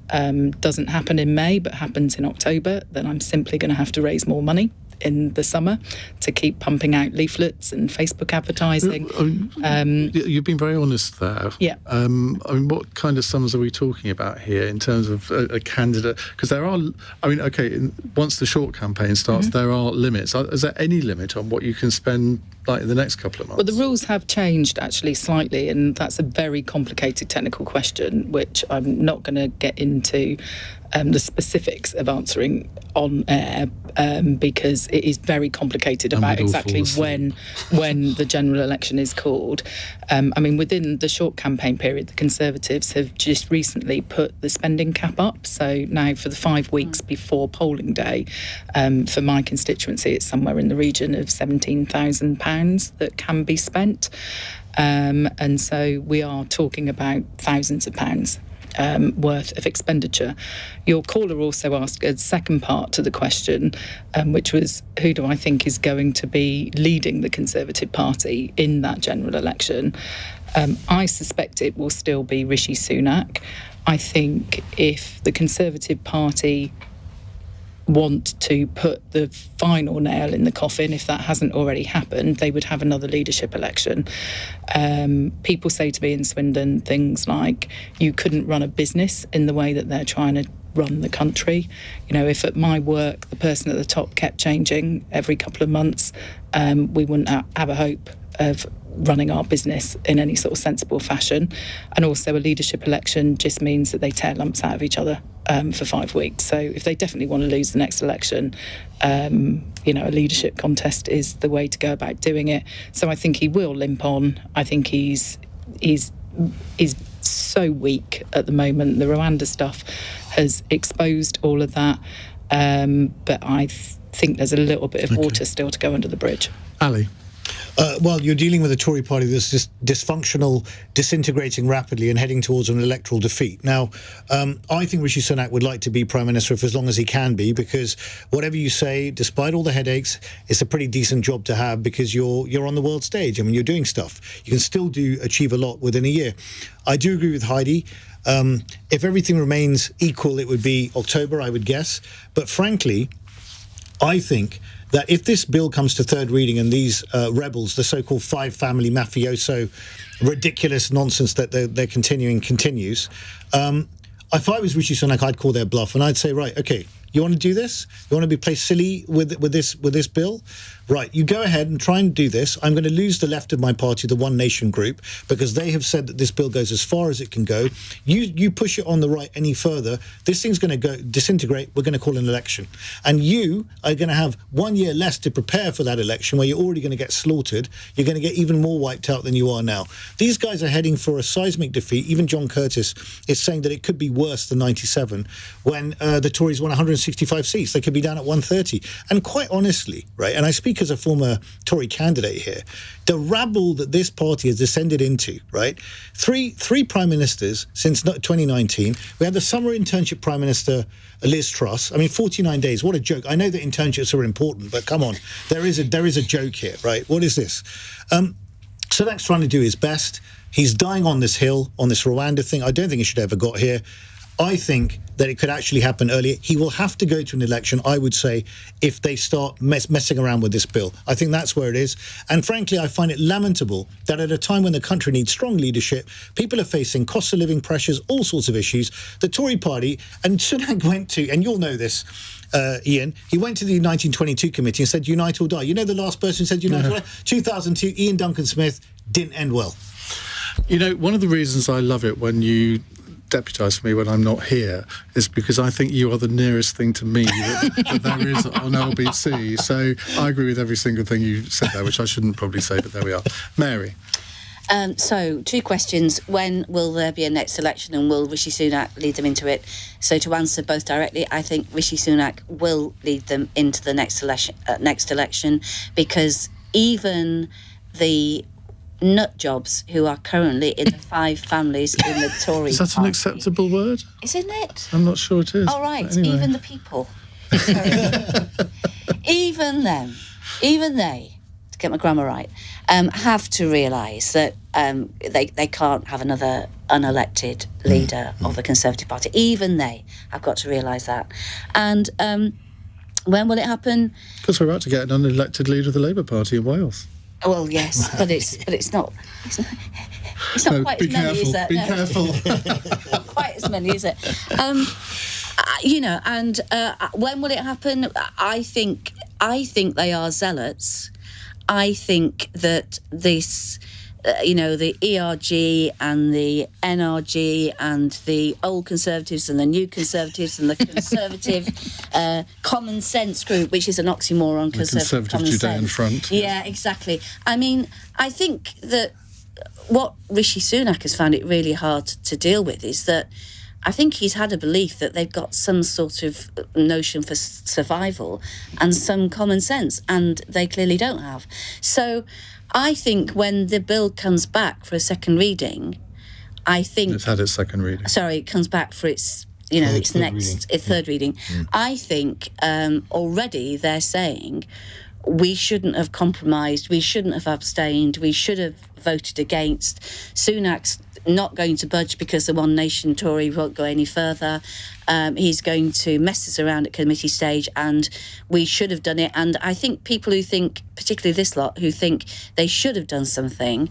doesn't happen in May but happens in October, then I'm simply going to have to raise more money in the summer to keep pumping out leaflets and Facebook advertising.
You've been very honest there.
Yeah.
I mean, what kind of sums are we talking about here in terms of a candidate? Because there are, I mean, okay, once the short campaign starts, there are limits. Is there any limit on what you can spend, like, in the next couple of months?
Well, the rules have changed actually slightly, and that's a very complicated technical question, which I'm not going to get into the specifics of answering on air, because it is very complicated about exactly when the general election is called. I mean, within the short campaign period, the Conservatives have just recently put the spending cap up. So now for the 5 weeks before polling day, for my constituency, it's somewhere in the region of £17,000 that can be spent. And so we are talking about thousands of pounds worth of expenditure. Your caller also asked a second part to the question, which was, who do I think is going to be leading the Conservative Party in that general election? I suspect it will still be Rishi Sunak. I think if the Conservative Party want to put the final nail in the coffin, if that hasn't already happened, they would have another leadership election. People say to me in Swindon things like, you couldn't run a business in the way that they're trying to run the country. You know, if at my work the person at the top kept changing every couple of months, we wouldn't have a hope of running our business in any sort of sensible fashion. And also a leadership election just means that they tear lumps out of each other for 5 weeks. So if they definitely want to lose the next election, you know, a leadership contest is the way to go about doing it. So I think he will limp on. I think he's so weak at the moment. The Rwanda stuff has exposed all of that. But I think there's a little bit of water still to go under the bridge.
Ali?
Well, you're dealing with a Tory party that's just dysfunctional, disintegrating rapidly and heading towards an electoral defeat. Now, I think Rishi Sunak would like to be Prime Minister for as long as he can be, because whatever you say, despite all the headaches, it's a pretty decent job to have, because you're on the world stage. I mean, you're doing stuff. You can still achieve a lot within a year. I do agree with Heidi. If everything remains equal, it would be October, I would guess. But frankly, I think that if this bill comes to third reading and these rebels, the so-called five-family mafioso ridiculous nonsense that they're continues, if I was Rishi Sunak, I'd call their bluff and I'd say, right, okay, You want to do this? You want to play silly with this bill? Right, you go ahead and try and do this. I'm going to lose the left of my party, the One Nation group, because they have said that this bill goes as far as it can go. You push it on the right any further, this thing's going to go disintegrate. We're going to call an election. And you are going to have 1 year less to prepare for that election, where you're already going to get slaughtered. You're going to get even more wiped out than you are now. These guys are heading for a seismic defeat. Even John Curtis is saying that it could be worse than 97 when the Tories won 165 seats. They could be down at 130. And quite honestly, right, and I speak as a former Tory candidate here, the rabble that this party has descended into, right? Three prime ministers since 2019. We had the summer internship prime minister, Liz Truss. I mean, 49 days. What a joke. I know that internships are important, but come on, there is a joke here, right? What is this? Sunak's trying to do his best. He's dying on this hill, on this Rwanda thing. I don't think it should have ever got here. I think that it could actually happen earlier. He will have to go to an election, I would say, if they start messing around with this bill. I think that's where it is. And frankly, I find it lamentable that at a time when the country needs strong leadership, people are facing cost of living pressures, all sorts of issues. The Tory party, and Sunak went to, and you'll know this, Ian, he went to the 1922 committee and said, unite or die. You know the last person who said unite or die? 2002, Ian Duncan Smith, didn't end well.
You know, one of the reasons I love it when you deputise for me when I'm not here is because I think you are the nearest thing to me that there is on LBC. So I agree with every single thing you said there, which I shouldn't probably say, but there we are. Mary.
So, two questions. When will there be a next election, and will Rishi Sunak lead them into it? So, to answer both directly, I think Rishi Sunak will lead them into the next election, because even the nut jobs who are currently in the 5 families in the Tory
Is that
party.
an acceptable word?
Isn't it?
I'm not sure it is.
All right,
anyway.
even the people. even them, even they, to get my grammar right, have to realise that they can't have another unelected leader of the Conservative Party. Even they have got to realise that. And when will it happen?
Because we're about to get an unelected leader of the Labour Party in Wales.
Well, yes, but it's not
No,
quite
be
as many,
careful,
is it?
be
No.
careful.
Not quite as many, is it? When will it happen? I think they are zealots. I think that this, the ERG and the NRG and the old Conservatives and the new Conservatives and the Conservative Common Sense group, which is an oxymoron,
Conservative
Common
Judean
Sense.
Front.
Yeah, exactly. I mean, I think that what Rishi Sunak has found it really hard to deal with is that I think he's had a belief that they've got some sort of notion for survival and some common sense, and they clearly don't have. So I think when the bill comes back for a second reading,
It's had its second reading.
Sorry, it comes back for its third reading. I think already they're saying we shouldn't have compromised, we shouldn't have abstained, we should have voted against. Sunak's not going to budge because the One Nation Tory won't go any further. He's going to mess us around at committee stage, and we should have done it. And I think people who think, particularly this lot, who think they should have done something,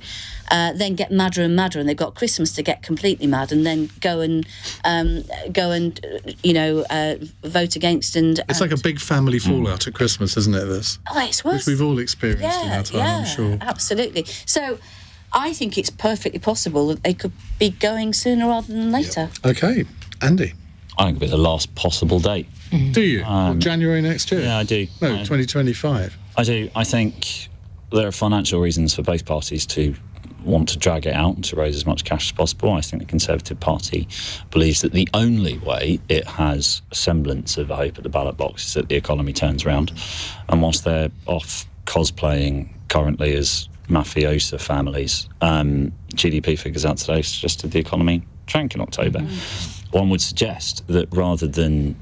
then get madder and madder, and they've got Christmas to get completely mad, and then go and vote against. And
It's like a big family fallout at Christmas, isn't it? This,
oh, it's worse.
which we've all experienced in our time, I'm sure.
Absolutely. So I think it's perfectly possible that they could be going sooner rather than later.
Okay, Andy.
I think it'll be the last possible date.
Do you? January next year?
Yeah, I do.
No, 2025.
I do. I think there are financial reasons for both parties to want to drag it out and to raise as much cash as possible. I think the Conservative Party believes that the only way it has a semblance of a hope at the ballot box is that the economy turns around. And whilst they're off cosplaying currently as mafiosa families, GDP figures out today suggested the economy shrank in October. One would suggest that rather than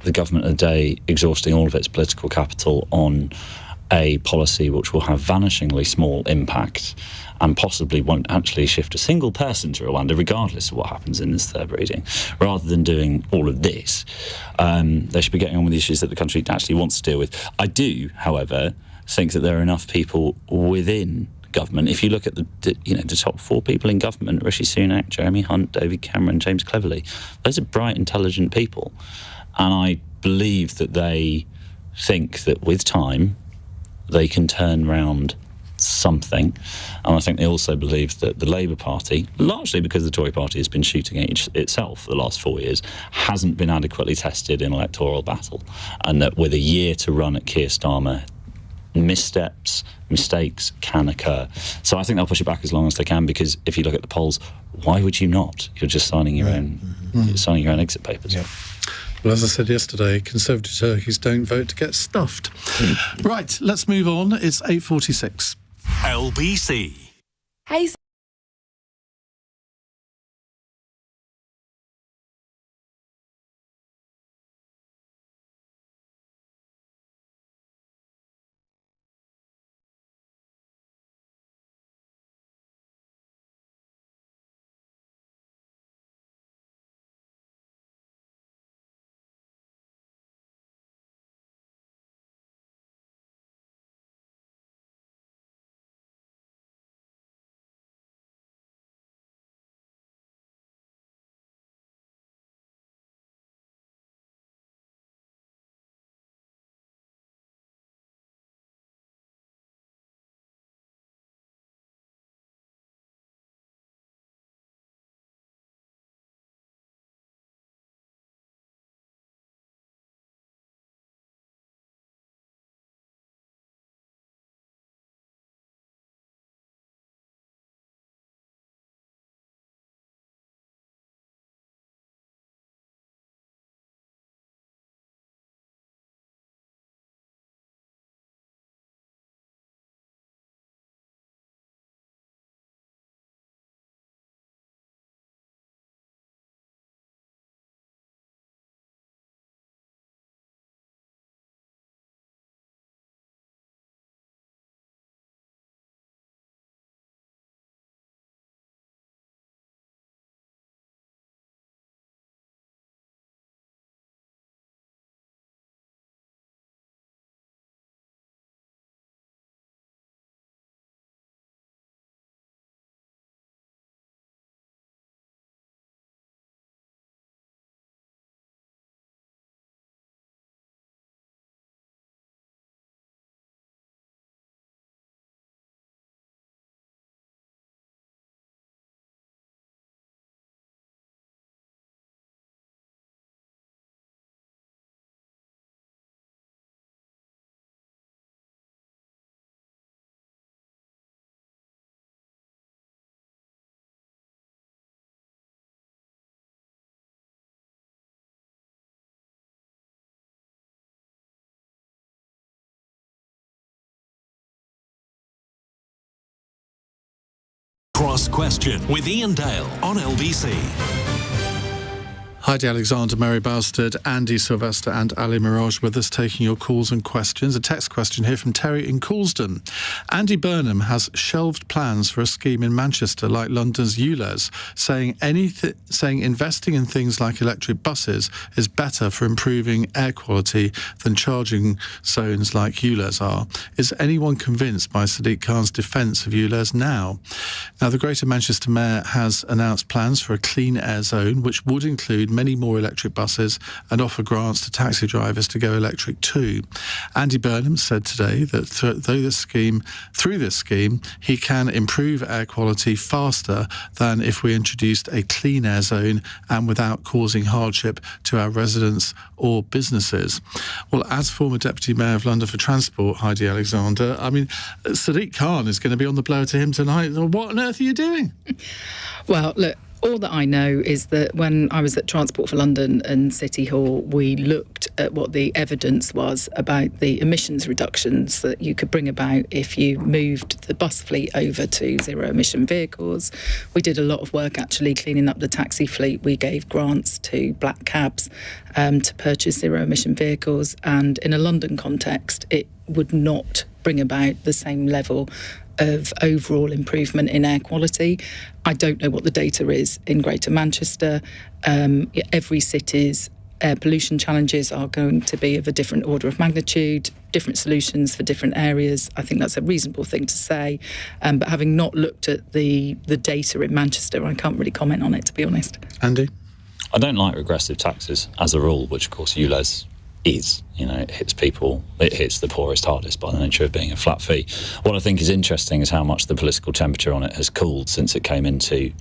the government of the day exhausting all of its political capital on a policy which will have vanishingly small impact and possibly won't actually shift a single person to Rwanda, regardless of what happens in this third reading, rather than doing all of this, they should be getting on with the issues that the country actually wants to deal with. I do, however, think that there are enough people within government. If you look at the top 4 people in government, Rishi Sunak, Jeremy Hunt, David Cameron, James Cleverly, those are bright, intelligent people. And I believe that they think that with time they can turn round something, and I think they also believe that the Labour Party, largely because the Tory Party has been shooting at itself for the last 4 years, hasn't been adequately tested in electoral battle, and that with a year to run at Keir Starmer, mistakes can occur. So I think they'll push it back as long as they can, because if you look at the polls, why would you not? You're just signing your own exit papers.
Yeah. Well, as I said yesterday, Conservative turkeys don't vote to get stuffed. Right, let's move on. It's 8:46.
LBC.
Hey,
Cross Question with Iain Dale on LBC.
Heidi Alexander, Mary Bousted, Andy Silvester and Ali Miraj with us, taking your calls and questions. A text question here from Terry in Coulsdon. Andy Burnham has shelved plans for a scheme in Manchester like London's ULEZ, saying investing in things like electric buses is better for improving air quality than charging zones like ULEZ are. Is anyone convinced by Sadiq Khan's defence of ULEZ now? Now, the Greater Manchester Mayor has announced plans for a clean air zone, which would include many more electric buses and offer grants to taxi drivers to go electric too. Andy Burnham said today that through this scheme, he can improve air quality faster than if we introduced a clean air zone and without causing hardship to our residents or businesses. Well, as former Deputy Mayor of London for Transport, Heidi Alexander, I mean, Sadiq Khan is going to be on the blower to him tonight. What on earth are you doing?
Well, look, all that I know is that when I was at Transport for London and City Hall, we looked at what the evidence was about the emissions reductions that you could bring about if you moved the bus fleet over to zero-emission vehicles. We did a lot of work actually cleaning up the taxi fleet. We gave grants to black cabs to purchase zero-emission vehicles, and in a London context, it would not bring about the same level of overall improvement in air quality. I don't know what the data is in Greater Manchester. Every city's air pollution challenges are going to be of a different order of magnitude, different solutions for different areas. I think that's a reasonable thing to say. But having not looked at the data in Manchester, I can't really comment on it, to be honest.
Andy?
I don't like regressive taxes as a rule, which of course ULEZ is. It hits people, it hits the poorest hardest by the nature of being a flat fee. What I think is interesting is how much the political temperature on it has cooled since it came into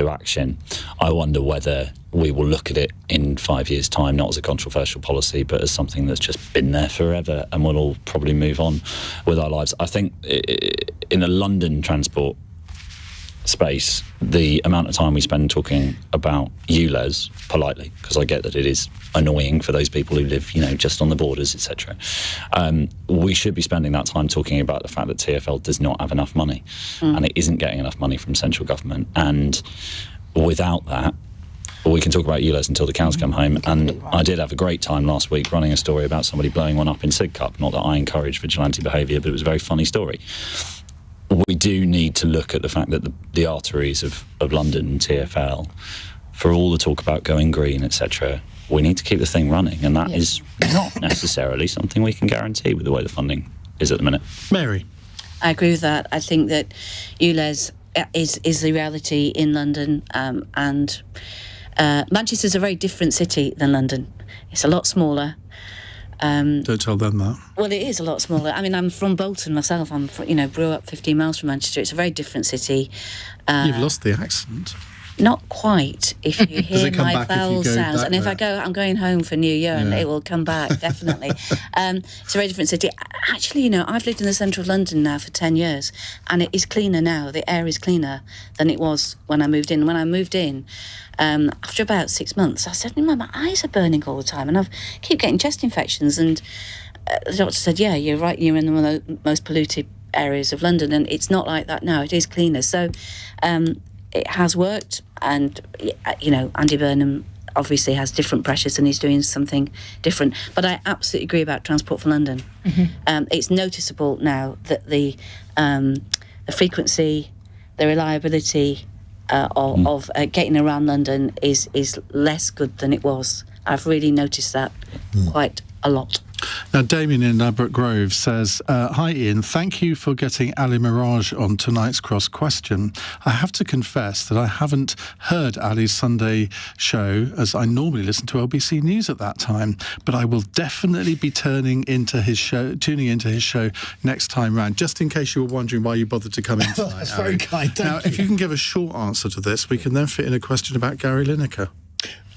action. I wonder whether we will look at it in 5 years' time, not as a controversial policy, but as something that's just been there forever, and we'll all probably move on with our lives. I think in the London transport space, the amount of time we spend talking about ULEZ politely, because I get that it is annoying for those people who live, just on the borders, etc. We should be spending that time talking about the fact that TfL does not have enough money, and it isn't getting enough money from central government. And without that, we can talk about ULEZ until the cows come home. And I did have a great time last week running a story about somebody blowing one up in Sidcup. Not that I encourage vigilante behaviour, but it was a very funny story. We do need to look at the fact that the arteries of London and TfL, for all the talk about going green, etc., we need to keep the thing running, and that is not necessarily something we can guarantee with the way the funding is at the minute.
Mary?
I agree with that. I think that ULEZ is the reality in London, and Manchester's a very different city than London. It's a lot smaller.
Don't tell them that.
Well, it is a lot smaller. I mean, I'm from Bolton myself. Grew up 15 miles from Manchester. It's a very different city.
You've lost the accent.
Not quite. If you hear my vowel sounds, and if I'm going home for New Year, and it will come back definitely. It's a very different city. Actually, I've lived in the centre of London now for 10 years, and it is cleaner now. The air is cleaner than it was when I moved in. When I moved in, after about 6 months, I said, my eyes are burning all the time, and I keep getting chest infections. And the doctor said, yeah, you're right, you're in one of the most polluted areas of London, and it's not like that now. It is cleaner. So it has worked, and, Andy Burnham obviously has different pressures and he's doing something different. But I absolutely agree about Transport for London. Mm-hmm. It's noticeable now that the frequency, the reliability of getting around London is less good than it was. I've really noticed that quite a lot.
Now, Damien in Ladbroke Grove says, hi Iain, thank you for getting Ali Miraj on tonight's Cross Question. I have to confess that I haven't heard Ali's Sunday show, as I normally listen to LBC News at that time, but I will definitely be tuning into his show next time round, just in case you were wondering why you bothered to come in tonight.
That's very kind, thank you.
If you can give a short answer to this, we can then fit in a question about Gary Lineker.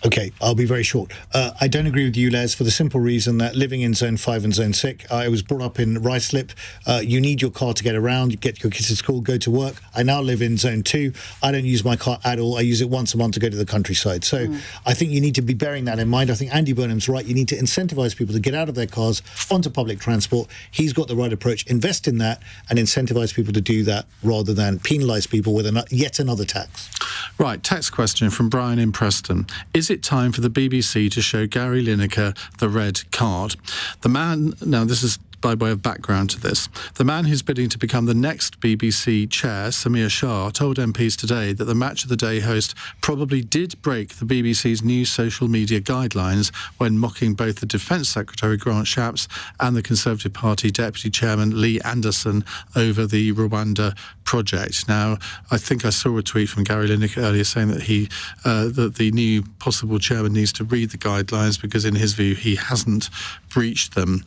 Okay, I'll be very short. I don't agree with you, Les, for the simple reason that living in Zone 5 and Zone 6, I was brought up in Ruislip. You need your car to get around, get your kids to school, go to work. I now live in Zone 2. I don't use my car at all. I use it once a month to go to the countryside. So I think you need to be bearing that in mind. I think Andy Burnham's right. You need to incentivise people to get out of their cars onto public transport. He's got the right approach. Invest in that and incentivise people to do that rather than penalise people with yet another tax.
Right, text question from Brian in Preston. Is it time for the BBC to show Gary Lineker the red card? The man, now this is by way of background to this, the man who's bidding to become the next BBC chair, Samir Shah, told MPs today that the Match of the Day host probably did break the BBC's new social media guidelines when mocking both the Defence Secretary Grant Shapps and the Conservative Party Deputy Chairman Lee Anderson over the Rwanda project. Now, I think I saw a tweet from Gary Lineker earlier saying that that the new possible chairman needs to read the guidelines because, in his view, he hasn't breached them.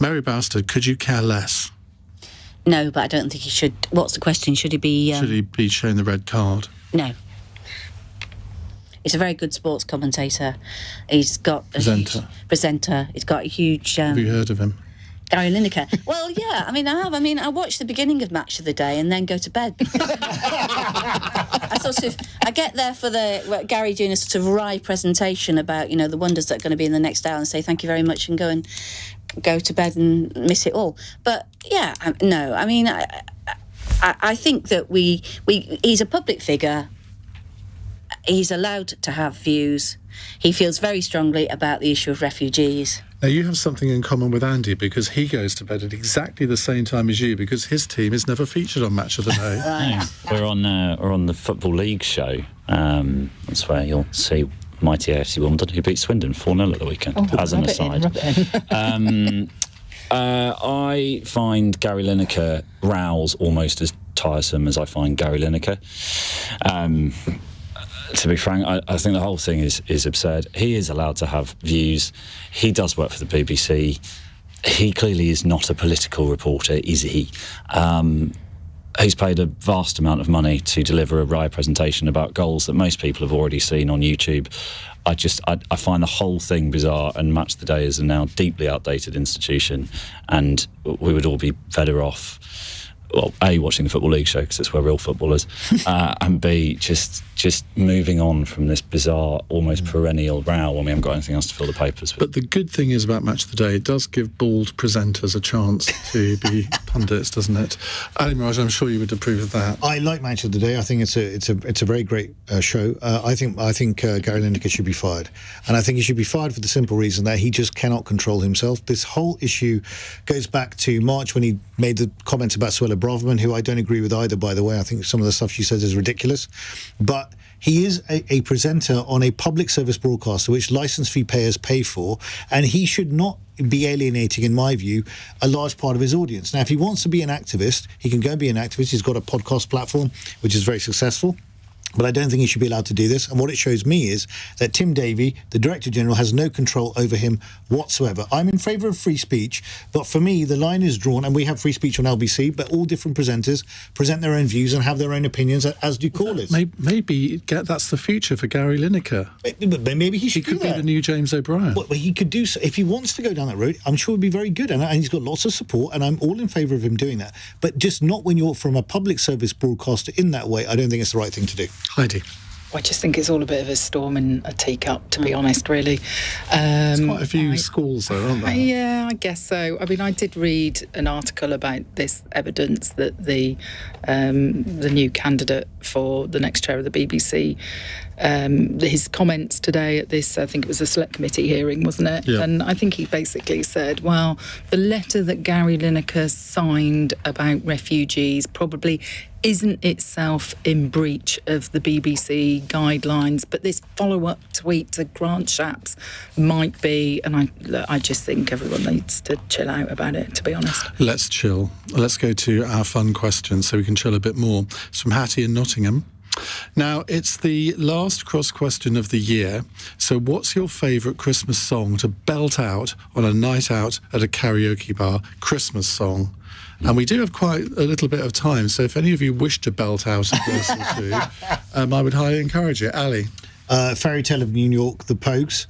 Mary Bousted, could you care less?
No, but I don't think he should. What's the question? Should he be...
Should he be shown the red card?
No. He's a very good sports commentator. He's got a presenter. He's got a huge...
Have you heard of him?
Gary Lineker. Well, yeah, I mean, I have. I mean, I watch the beginning of Match of the Day and then go to bed. I get there for Gary doing a sort of wry presentation about, the wonders that are going to be in the next hour and say thank you very much and go to bed and miss it all. But, yeah, no, I mean, I think that he's a public figure. He's allowed to have views. He feels very strongly about the issue of refugees.
Now, you have something in common with Andy because he goes to bed at exactly the same time as you because his team is never featured on Match of the Day.
Right.
We're on the Football League show. That's where you'll see mighty AFC Wimbledon, who beat Swindon 4-0 at the weekend, as an aside. I find Gary Lineker rows almost as tiresome as I find Gary Lineker. To be frank, I think the whole thing is absurd. He is allowed to have views. He does work for the BBC. He clearly is not a political reporter, is he? He's paid a vast amount of money to deliver a wry presentation about goals that most people have already seen on YouTube. I find the whole thing bizarre, and Match the Day is a now deeply outdated institution, and we would all be better off, well, A, watching the Football League show, because it's where real football is, and B, just moving on from this bizarre, almost perennial row when we haven't got anything else to fill the papers with.
But the good thing is about Match of the Day, it does give bald presenters a chance to be pundits, doesn't it? Ali Miraj, I'm sure you would approve of that.
I like Match of the Day. I think it's a very great show. I think Gary Lineker should be fired, and I think he should be fired for the simple reason that he just cannot control himself. This whole issue goes back to March when he made the comments about Suella Braverman, who I don't agree with either, by the way. I think some of the stuff she says is ridiculous, but he is a presenter on a public service broadcaster which licence fee payers pay for, and he should not be alienating, in my view, a large part of his audience. Now, if he wants to be an activist, he can go and be an activist. He's got a podcast platform which is very successful. But I don't think he should be allowed to do this. And what it shows me is that Tim Davie, the Director General, has no control over him whatsoever. I'm in favour of free speech, but for me, the line is drawn, and we have free speech on LBC, but all different presenters present their own views and have their own opinions, as do callers.
Maybe that's the future for Gary Lineker.
But maybe he should
He could be the new James O'Brien.
Well, he could do so. If he wants to go down that road, I'm sure it would be very good. And he's got lots of support, and I'm all in favour of him doing that. But just not when you're from a public service broadcaster in that way. I don't think it's the right thing to do.
Heidi.
I just think it's all a bit of a storm in a teacup, to be honest, really.
There's quite a few schools there, aren't there?
Yeah, I guess so. I mean, I did read an article about this evidence that the new candidate for the next chair of the BBC, his comments today at this, I think it was a select committee hearing, wasn't it?
Yeah.
And I think he basically said, well, the letter that Gary Lineker signed about refugees probably isn't itself in breach of the BBC guidelines, but this follow-up tweet to Grant Shapps might be, and I just think everyone needs to chill out about it, to be honest.
Let's chill. Let's go to our fun question so we can chill a bit more. It's from Hattie in Nottingham. Now, it's the last cross question of the year, so what's your favourite Christmas song to belt out on a night out at a karaoke bar? Christmas song. And we do have quite a little bit of time, so if any of you wish to belt out a verse or two, I would highly encourage it. Ali?
Fairy Tale of New York, The Pogues,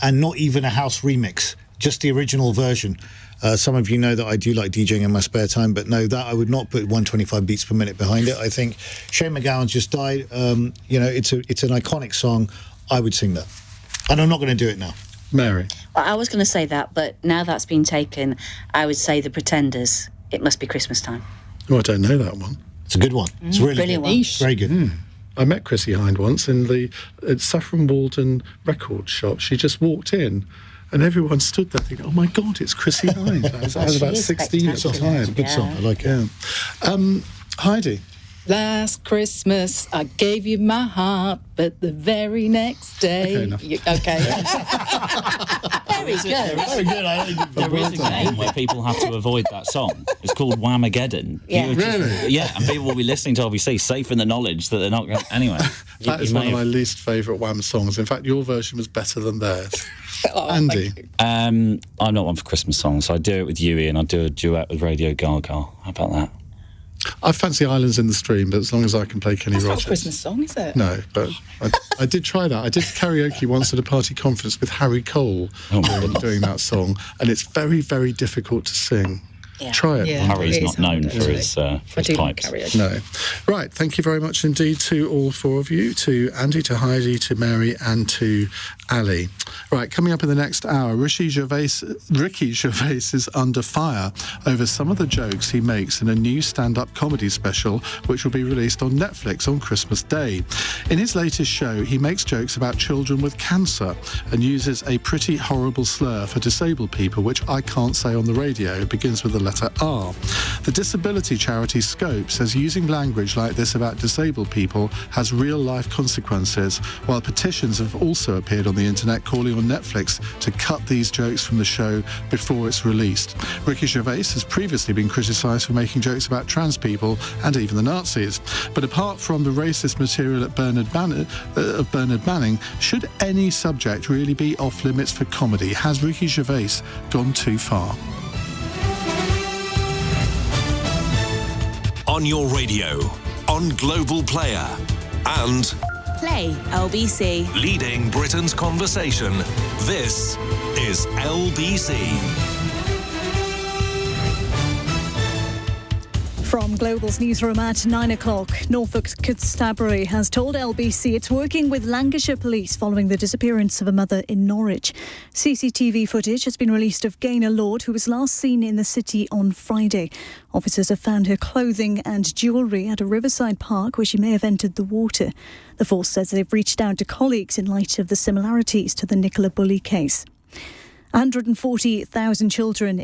and not even a house remix, just the original version. Some of you know that I do like DJing in my spare time, but no, that I would not put 125 beats per minute behind it. I think Shane MacGowan's just died. It's an iconic song. I would sing that. And I'm not going to do it now.
Mary?
Well, I was going to say that, but now that's been taken, I would say The Pretenders. It Must Be Christmas Time.
Oh, I don't know that one.
It's a good one. It's really
brilliant
good.
one.
Very good.
I met Chrissie Hynde once in the Saffron Walden record shop. She just walked in and everyone stood there thinking, oh my God, it's Chrissie Hynde. I was about 16 at the time.
It's a good song. I like it.
Yeah. Heidi?
Last Christmas, I gave you my heart, but the very next day...
Okay, enough.
Very good.
Very good.
There is a game where people have to avoid that song. It's called Whamageddon.
Yeah.
Really?
Yeah, and people will be listening to LBC safe in the knowledge that they're not going... Anyway.
That is one of my least favourite Wham songs. In fact, your version was better than theirs. Andy?
I'm not one for Christmas songs. I do it with you, Iain. I do a duet with Radio Gaga. How about that?
I fancy Islands in the Stream, but as long as I can play Kenny
That's not
Rogers.
a Christmas song, is it?
No, but I did try that. I did karaoke once at a party conference with Harry Cole doing that song, and it's very, very difficult to sing.
Yeah.
Try it.
Yeah.
Harry's
it
not
is
known
hard,
for his pipes.
Karaoke.
No. Right, thank you very much indeed to all four of you, to Andy, to Heidi, to Mary and to Ali. Right, coming up in the next hour, Ricky Gervais is under fire over some of the jokes he makes in a new stand-up comedy special which will be released on Netflix on Christmas Day. In his latest show, he makes jokes about children with cancer and uses a pretty horrible slur for disabled people which I can't say on the radio. It begins with a letter R. The disability charity Scope says using language like this about disabled people has real-life consequences, while petitions have also appeared on the internet calling on Netflix to cut these jokes from the show before it's released. Ricky Gervais has previously been criticised for making jokes about trans people and even the Nazis. But apart from the racist material of Bernard Manning, should any subject really be off-limits for comedy? Has Ricky Gervais gone too far?
On your radio, on Global Player, and
Play LBC.
leading Britain's conversation. This is LBC.
From Global's newsroom at 9 o'clock, Norfolk Constabulary has told LBC it's working with Lancashire Police following the disappearance of a mother in Norwich. CCTV footage has been released of Gaynor Lord, who was last seen in the city on Friday. Officers have found her clothing and jewellery at a riverside park where she may have entered the water. The force says they've reached out to colleagues in light of the similarities to the Nicola Bulley case. 140,000 children